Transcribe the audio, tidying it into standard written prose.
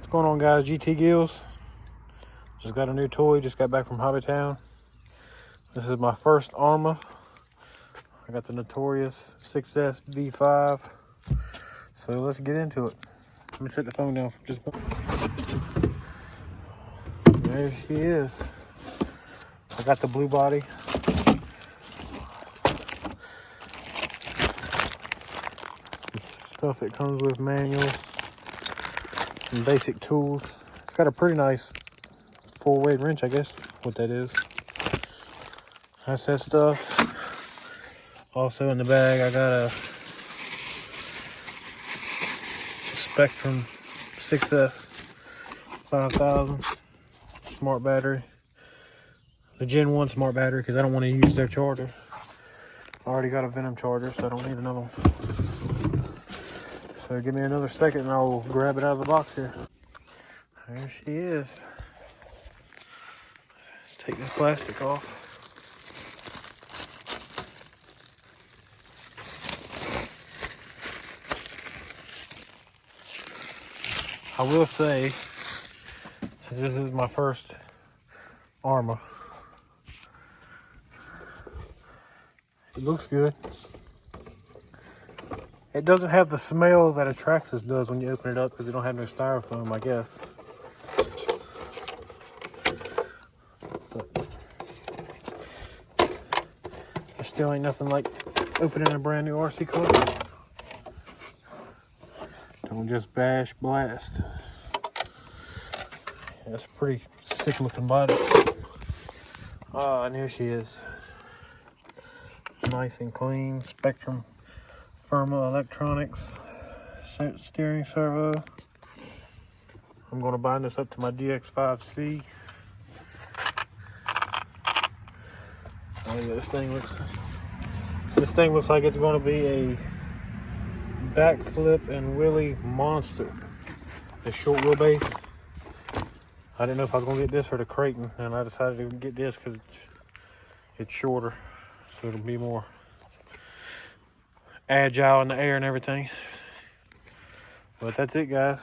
What's going on, guys? GT Gills. Just got a new toy, just got back from Hobbytown. This is my first Arrma. I got the Notorious 6S V5. So let's get into it. Let me set the phone down for just a moment. There she is. I got the blue body. Some stuff it comes with, manual. Some basic tools. It's got a pretty nice 4-weight wrench, I guess what that is. That's that stuff. Also in the bag, I got a Spectrum 6S 5000 smart battery. The Gen 1 smart battery, because I don't want to use their charger. I already got a Venom charger, so I don't need another one. So give me another second and I'll grab it out of the box here. There she is. Let's take this plastic off. I will say, since this is my first Arrma, it looks good. It doesn't have the smell that a Traxxas does when you open it up because it don't have no styrofoam, I guess. But there still ain't nothing like opening a brand new RC car. Don't just bash, blast. That's a pretty sick looking body. Ah, and here she is. Nice and clean. Spectrum Arrma electronics. Steering servo. I'm going to bind this up to my DX5C. Oh yeah, this thing looks like it's going to be a backflip and wheelie monster. The short wheelbase. I didn't know if I was going to get this or the Creighton, and I decided to get this because it's shorter, so it'll be more agile in the air and everything. But that's it, guys.